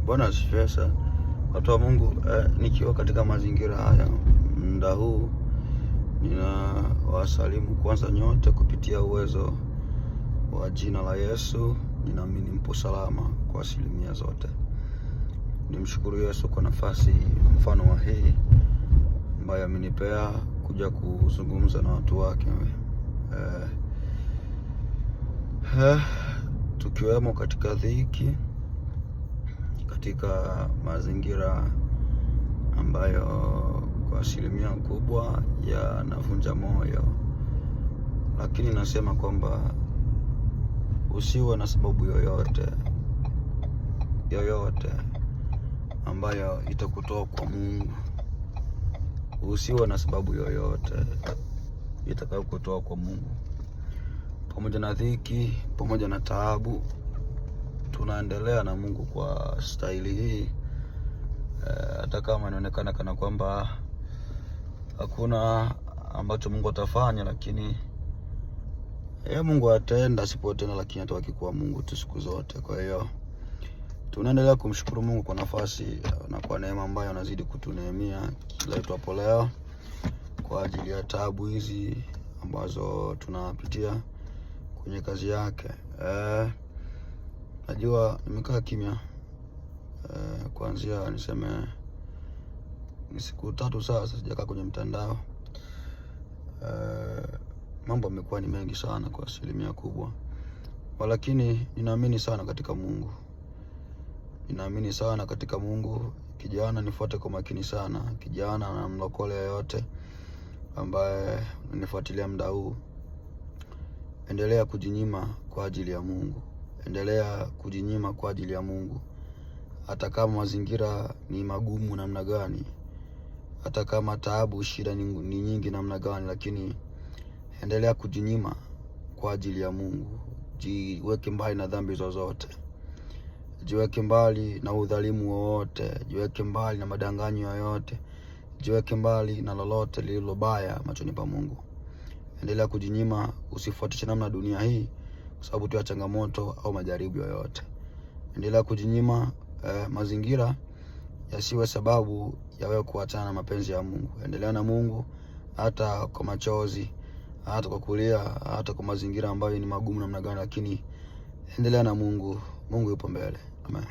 Bwana asifiwe sana. Watu wa Mungu, nikiwa katika mazingira haya muda huu, ninawasalimu kwanza nyote kupitia uwezo wa jina la Yesu. Ninaamini mpo salama kwa asilimia zote. Nimshukuru Yesu kwa nafasi mfano wa hii ambayo amenipea kuja kuzungumza na watu wake. Tukiwemo katika dhiki, katika mazingira ambayo kwa asilimia kubwa yanavunja moyo, lakini nasema kwamba usiwe na sababu yoyote ambayo itakutoa kwa Mungu. Usiwe na sababu yoyote itakayokutoa kwa Mungu. Pamoja na dhiki, pamoja na taabu, tunaendelea na Mungu kwa staili hii, hata kama inaonekana kana kwamba hakuna ambacho Mungu atafanya, lakini Mungu atenda, asipotenda lakini atabaki kuwa Mungu tu siku zote. Kwa hiyo tunaendelea kumshukuru Mungu kwa nafasi na kwa neema ambayo anazidi kutuneemia kila itwapo leo kwa ajili ya taabu hizi ambazo tunapitia kwenye kazi yake. Najua nimekaa kimya kuanzia niseme ni siku 3 sasa sijakaa kwenye mtandao. Mambo yamekuwa ni mengi sana kwa asilimia kubwa, lakini ninaamini sana katika Mungu. Ninaamini sana katika Mungu. Kijana, nifuate kwa makini sana. Kijana na mlokole yote ambaye unifuatilia muda huu, endelea kujinyima kwa ajili ya Mungu. Endelea kujinyima kwa ajili ya Mungu. Hata kama mazingira ni magumu namna gani, hata kama taabu, shida ni nyingi namna gani, lakini endelea kujinyima kwa ajili ya Mungu. Jiweke mbali na dhambi zozote. Jiweke mbali na udhalimu wowote. Jiweke mbali na madanganyo yoyote. Jiweke mbali na lolote lililo baya machoni pa Mungu. Endelea kujinyima, usifuatishe namna dunia hii kwa sababu tu ya changamoto au majaribu yoyote. Endelea kujinyima, mazingira yasiwe sababu ya wewe kuachana na mapenzi ya Mungu. Endelea na Mungu hata kwa machozi, hata kwa kulia, hata kwa mazingira ambayo ni magumu namna gani, lakini endelea na Mungu. Mungu yupo mbele. Amen.